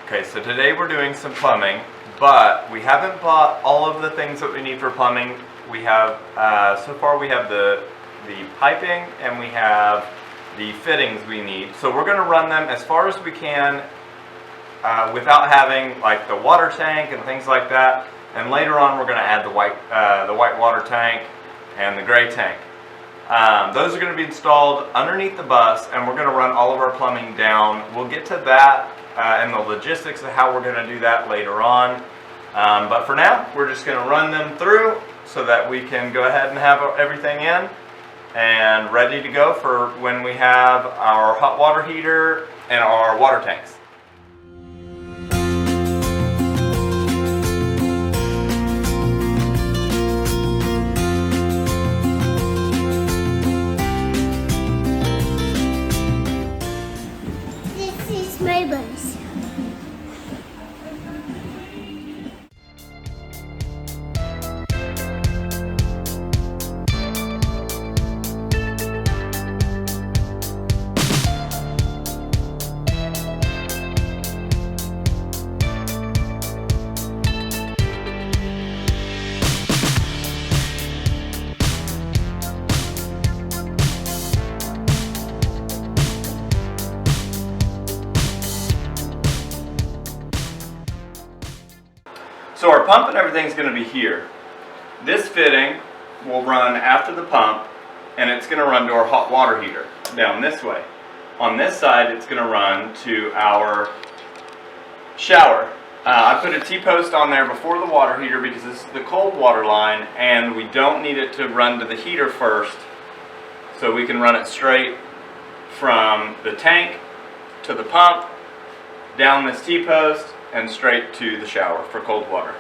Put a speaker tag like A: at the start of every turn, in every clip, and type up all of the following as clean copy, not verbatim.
A: Okay, so today we're doing some plumbing, but we haven't bought all of the things that we need for plumbing. We have, so far we have the piping and we have the fittings we need. So we're going to run them as far as we can without having like the water tank and things like that. And later on we're going to add the white water tank and the gray tank. Those are going to be installed underneath the bus, and we're going to run all of our plumbing down. We'll get to that and the logistics of how we're going to do that later on. But for now, we're just going to run them through so that we can go ahead and have everything in and ready to go for when we have our hot water heater and our water tanks.
B: This is my bus.
A: So our pump and everything is going to be here. This fitting will run after the pump, and it's going to run to our hot water heater down this way. On this side, it's going to run to our shower. I put a T-post on there before the water heater because this is the cold water line, and we don't need it to run to the heater first, so we can run it straight from the tank to the pump, down this T-post, and straight to the shower for cold water.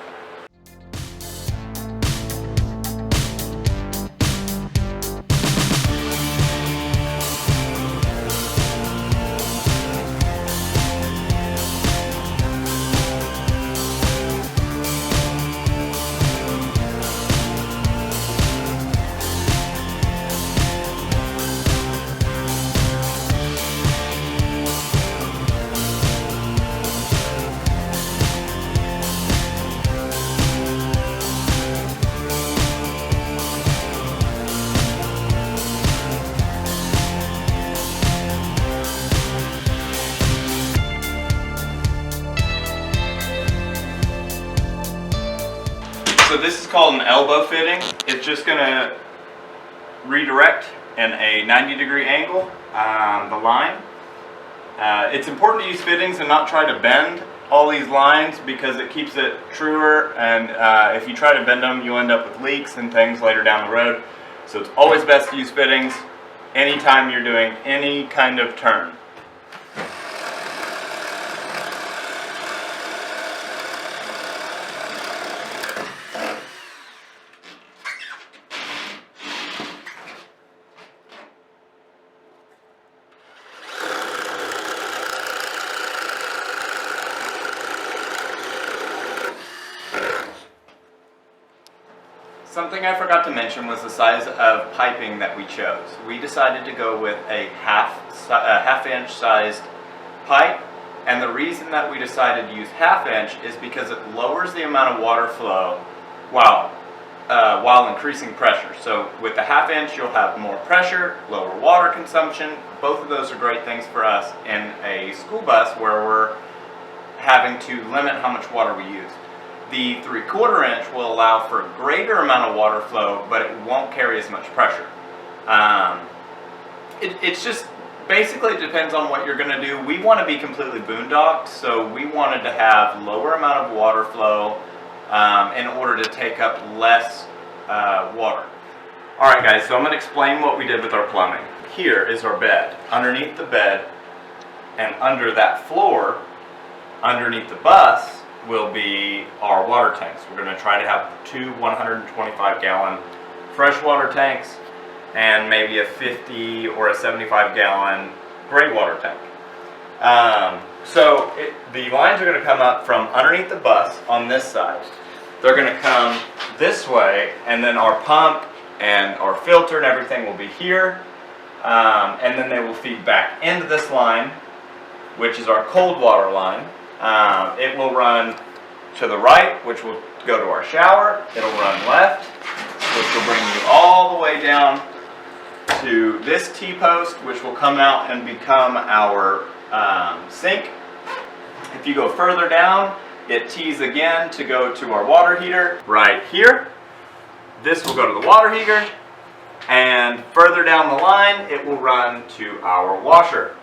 A: So this is called an elbow fitting. It's just going to redirect in a 90-degree angle the line. It's important to use fittings and not try to bend all these lines because it keeps it truer, and if you try to bend them you'll end up with leaks and things later down the road. So it's always best to use fittings anytime you're doing any kind of turn. Something I forgot to mention was the size of piping that we chose. We decided to go with a half-inch sized pipe, and the reason that we decided to use half-inch is because it lowers the amount of water flow while increasing pressure. So with the half-inch you'll have more pressure, lower water consumption. Both of those are great things for us in a school bus where we're having to limit how much water we use. The 3/4 inch will allow for a greater amount of water flow, but it won't carry as much pressure. It's just basically depends on what you're going to do. We want to be completely boondocked, so we wanted to have lower amount of water flow in order to take up less water. Alright guys, so I'm going to explain what we did with our plumbing. Here is our bed. Underneath the bed and under that floor, underneath the bus, will be our water tanks. We're going to try to have 2 125-gallon freshwater tanks and maybe a 50 or a 75-gallon gray water tank. So the lines are going to come up from underneath the bus on this side. They're going to come this way, and then our pump and our filter and everything will be here. And then they will feed back into this line, which is our cold water line. It will run to the right, which will go to our shower. It'll run left, which will bring you all the way down to this T-post, which will come out and become our sink. If you go further down, it T's again to go to our water heater right here. This will go to the water heater, and further down the line, it will run to our washer.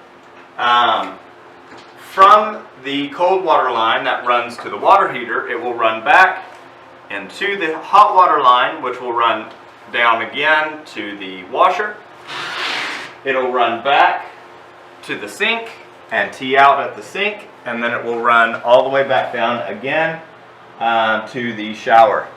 A: From the cold water line that runs to the water heater, it will run back into the hot water line, which will run down again to the washer. It'll run back to the sink and tee out at the sink, and then it will run all the way back down again to the shower.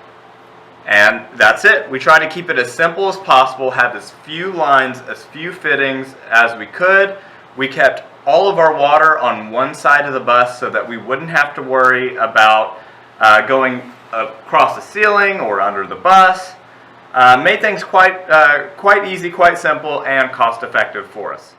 A: And that's it. We try to keep it as simple as possible, have as few lines, as few fittings as we could. We kept all of our water on one side of the bus so that we wouldn't have to worry about going across the ceiling or under the bus. Made things quite easy, quite simple, and cost effective for us.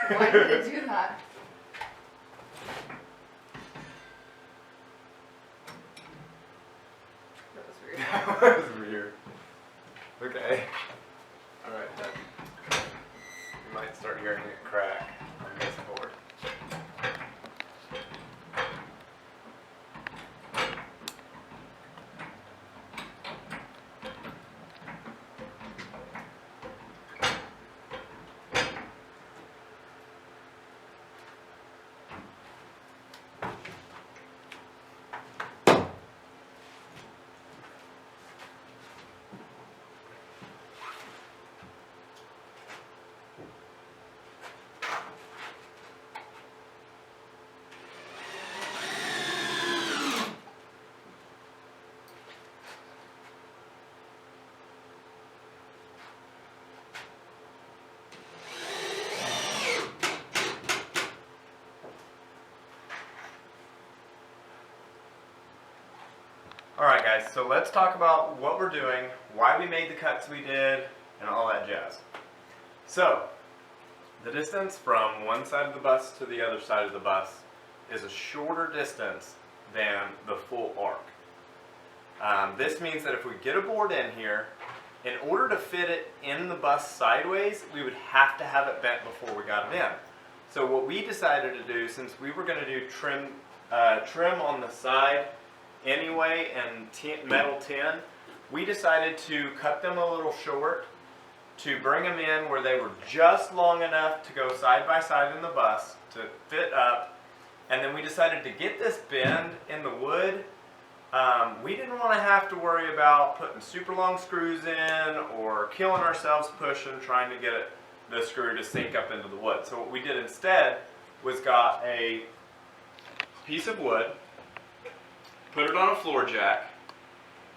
C: Why did it do that? That was weird.
A: That was weird. Okay. Alright then. You might start hearing it crack on this board. Alright guys, so let's talk about what we're doing, why we made the cuts we did, and all that jazz. So, the distance from one side of the bus to the other side of the bus is a shorter distance than the full arc. This means that if we get a board in here, in order to fit it in the bus sideways, we would have to have it bent before we got it in. So what we decided to do, since we were going to do trim on the side anyway and metal tin, we decided to cut them a little short to bring them in where they were just long enough to go side by side in the bus to fit up. And then we decided to get this bend in the wood. We didn't want to have to worry about putting super long screws in or killing ourselves pushing trying to get the screw to sink up into the wood. So what we did instead was got a piece of wood, put it on a floor jack,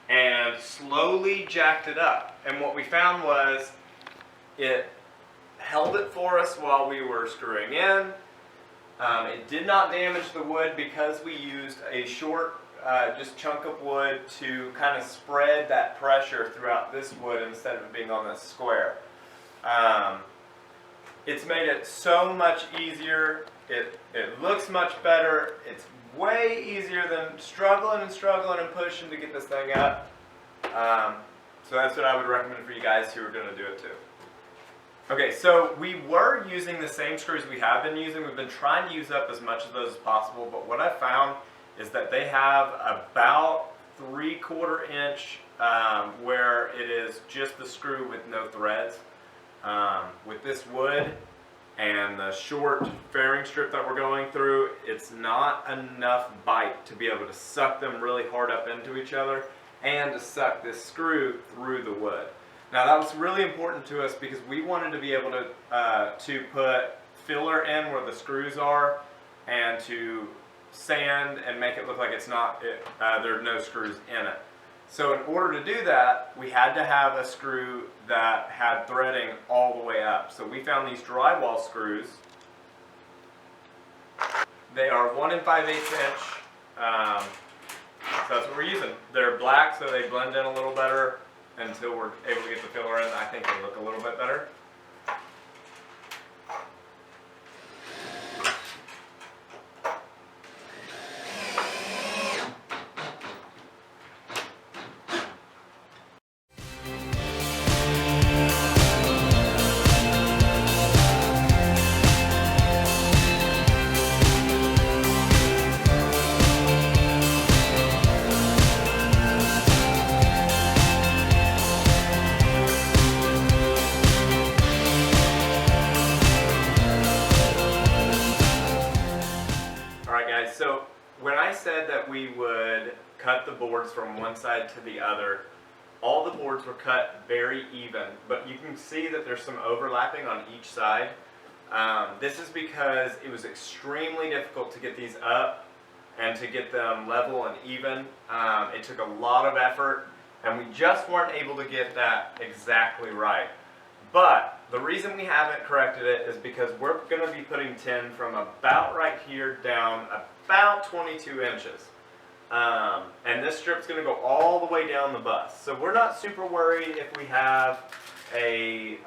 A: and slowly jacked it up. And what we found was it held it for us while we were screwing in. It did not damage the wood because we used a short just chunk of wood to kind of spread that pressure throughout this wood instead of it being on this square. It's made it so much easier. It looks much better. It's way easier than struggling and pushing to get this thing up. So that's what I would recommend for you guys who are going to do it too. Okay, so we were using the same screws we have been using. We've been trying to use up as much of those as possible, but what I found is that they have about 3/4 inch where it is just the screw with no threads. With this wood, and the short fairing strip that we're going through, it's not enough bite to be able to suck them really hard up into each other and to suck this screw through the wood. Now that was really important to us because we wanted to be able to put filler in where the screws are and to sand and make it look like it's not, there are no screws in it. So in order to do that, we had to have a screw that had threading all the way up. So we found these drywall screws. They are 1 5/8 inch. So that's what we're using. They're black, so they blend in a little better until we're able to get the filler in. I think they look a little bit better. So when I said that we would cut the boards from one side to the other, all the boards were cut very even, but you can see that there's some overlapping on each side. This is because it was extremely difficult to get these up and to get them level and even. It took a lot of effort, and we just weren't able to get that exactly right. But the reason we haven't corrected it is because we're going to be putting tin from about right here down about 22 inches. And this strip's going to go all the way down the bus. So we're not super worried if we have a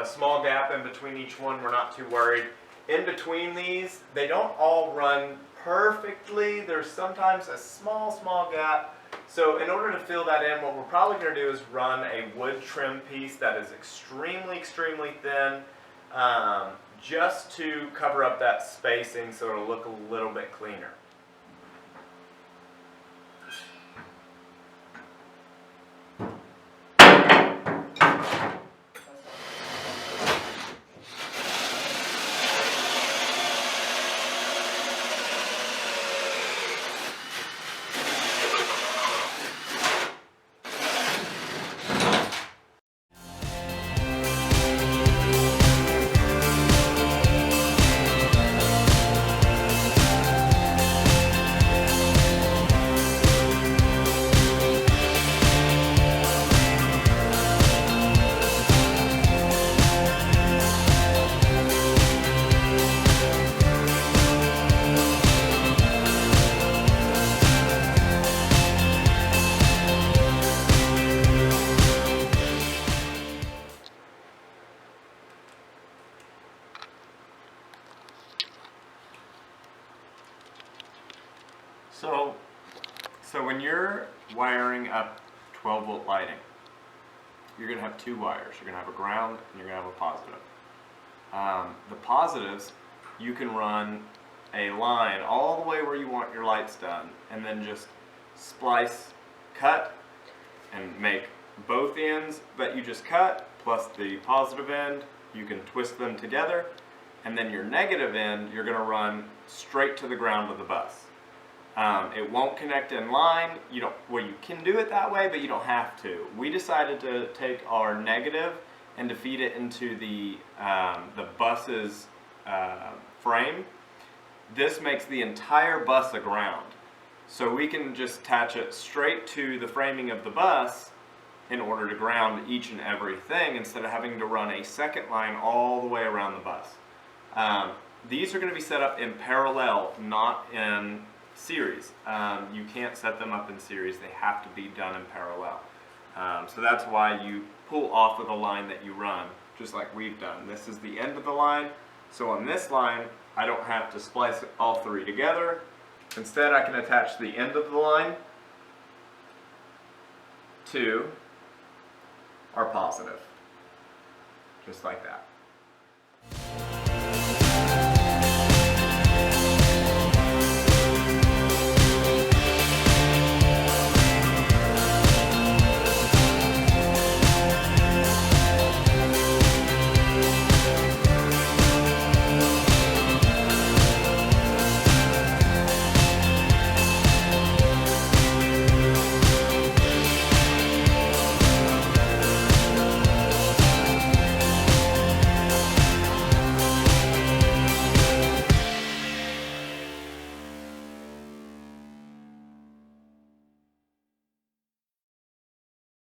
A: small gap in between each one. We're not too worried. In between these, they don't all run perfectly. There's sometimes a small gap. So in order to fill that in, what we're probably going to do is run a wood trim piece that is extremely thin, just to cover up that spacing so it'll look a little bit cleaner. So when you're wiring up 12-volt lighting, you're going to have two wires. You're going to have a ground and you're going to have a positive. The positives, you can run a line all the way where you want your lights done, and then just splice, cut, and make both ends that you just cut, plus the positive end, you can twist them together, and then your negative end, you're going to run straight to the ground of the bus. It won't connect in line. Well, you can do it that way, but you don't have to. We decided to take our negative and to feed it into the bus's frame. This makes the entire bus a ground. So we can just attach it straight to the framing of the bus in order to ground each and everything instead of having to run a second line all the way around the bus. These are going to be set up in parallel, not in series. You can't set them up in series. They have to be done in parallel. So that's why you pull off of the line that you run, just like we've done. This is the end of the line. So on this line, I don't have to splice all three together. Instead, I can attach the end of the line to our positive, just like that.